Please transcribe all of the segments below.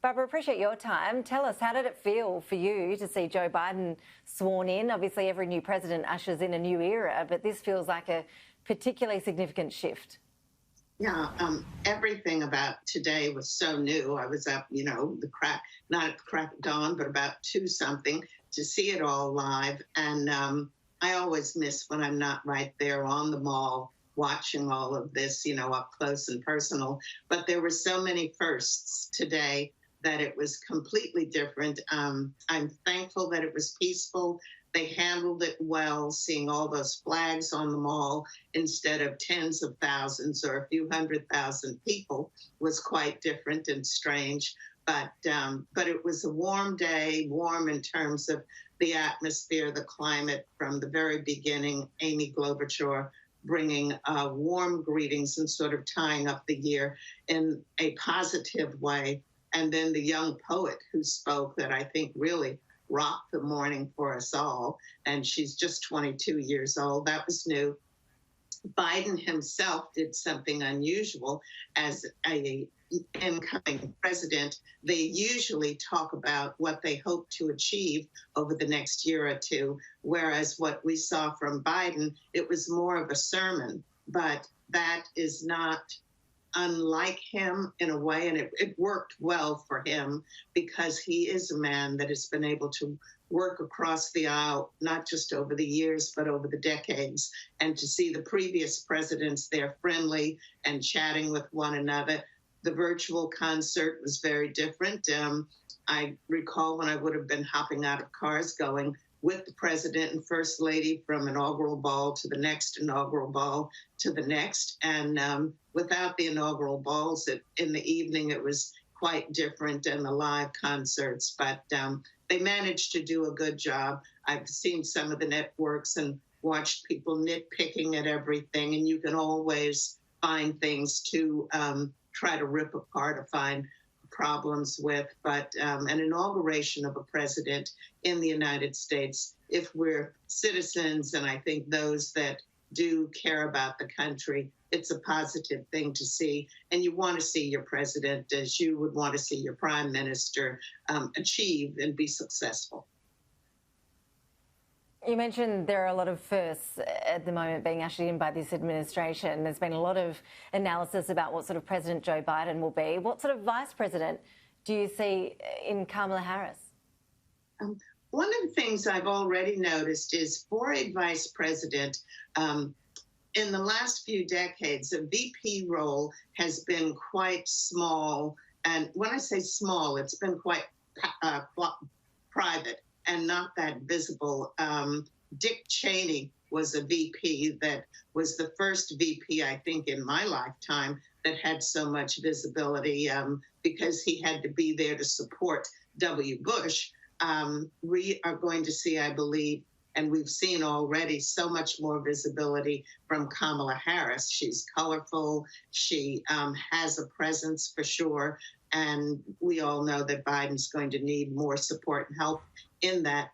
Barbara, appreciate your time. Tell us, how did it feel for you to see Joe Biden sworn in? Obviously, every new president ushers in a new era, but this feels like a particularly significant shift. Yeah, everything about today was so new. I was up, not at the crack of dawn, but about 2 something to see it all live. And I always miss when I'm not right there on the mall watching all of this, up close and personal. But there were so many firsts today that it was completely different. I'm thankful that it was peaceful. They handled it well, seeing all those flags on the mall instead of tens of thousands or a few 100,000 people was quite different and strange. But it was a warm day, warm in terms of the atmosphere, the climate from the very beginning. Amy Klobuchar bringing warm greetings and sort of tying up the year in a positive way. And then the young poet who spoke that I think really rocked the morning for us all. And she's just 22 years old. That was new. Biden himself did something unusual as a incoming president. They usually talk about what they hope to achieve over the next year or two, whereas what we saw from Biden, it was more of a sermon. But that is not unlike him in a way, and it worked well for him because he is a man that has been able to work across the aisle, not just over the years, but over the decades. And to see the previous presidents there friendly and chatting with one another. The virtual concert was very different. I recall when I would have been hopping out of cars going with the president and first lady from inaugural ball to the next inaugural ball to the next. And without the inaugural balls in the evening, it was quite different and the live concerts. But they managed to do a good job. I've seen some of the networks and watched people nitpicking at everything. And you can always find things to try to rip apart or find problems with, but an inauguration of a president in the United States, if we're citizens, and I think those that do care about the country, it's a positive thing to see. And you want to see your president, as you would want to see your prime minister, achieve and be successful. You mentioned there are a lot of firsts at the moment being ushered in by this administration. There's been a lot of analysis about what sort of President Joe Biden will be. What sort of vice president do you see in Kamala Harris? One of the things I've already noticed is for a vice president, in the last few decades, a VP role has been quite small. And when I say small, it's been quite private and not that visible. Dick Cheney was a VP that was the first VP, I think, in my lifetime that had so much visibility because he had to be there to support W. Bush. We are going to see, I believe, and we've seen already so much more visibility from Kamala Harris. She's colorful. She has a presence for sure. And we all know that Biden's going to need more support and help in that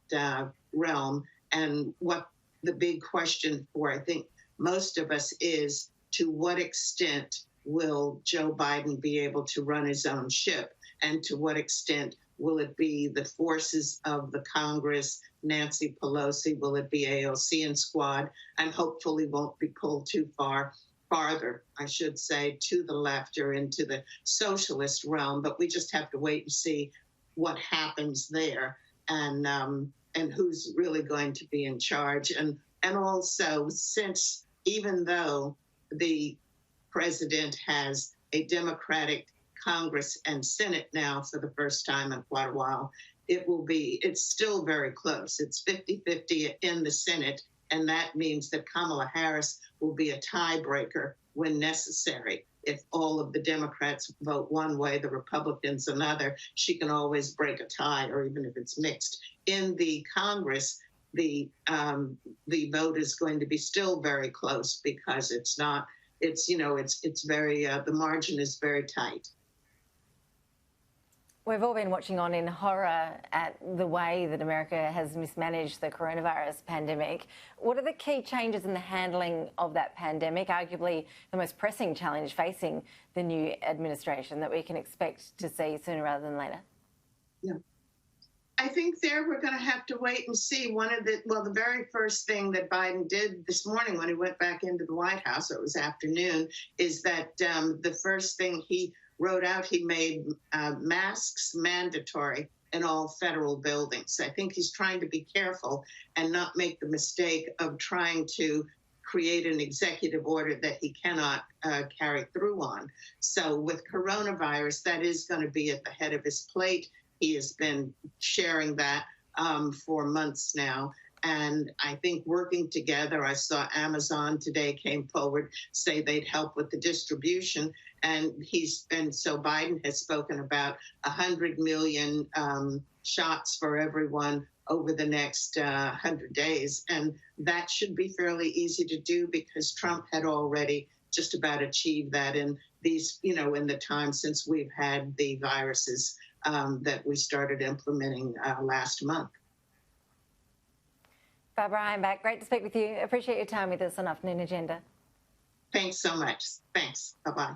realm. And what the big question for, I think, most of us is, to what extent will Joe Biden be able to run his own ship? And to what extent will it be the forces of the Congress, Nancy Pelosi? Will it be AOC and squad? And hopefully won't be pulled too farther, I should say, to the left or into the socialist realm. But we just have to wait and see what happens there and who's really going to be in charge. And also, since even though the president has a Democratic Congress and Senate now for the first time in quite a while, it's still very close. It's 50-50 in the Senate. And that means that Kamala Harris will be a tiebreaker when necessary. If all of the Democrats vote one way, the Republicans another, she can always break a tie, or even if it's mixed. In the Congress, the vote is going to be still very close because the margin is very tight. We've all been watching on in horror at the way that America has mismanaged the coronavirus pandemic. What are the key changes in the handling of that pandemic, arguably the most pressing challenge facing the new administration that we can expect to see sooner rather than later? Yeah. I think there we're going to have to wait and see. The very first thing that Biden did this morning when he went back into the White House, or it was afternoon, is that the first thing he wrote out, he made masks mandatory in all federal buildings. I think he's trying to be careful and not make the mistake of trying to create an executive order that he cannot carry through on. So with coronavirus, that is going to be at the head of his plate. He has been sharing that for months now. And I think working together, I saw Amazon today came forward, say they'd help with the distribution. And Biden has spoken about 100 million shots for everyone over the next 100 days. And that should be fairly easy to do because Trump had already just about achieved that in these, in the time since we've had the viruses that we started implementing last month. Barbara Heineback, great to speak with you. Appreciate your time with us on Afternoon Agenda. Thanks so much. Thanks. Bye-bye.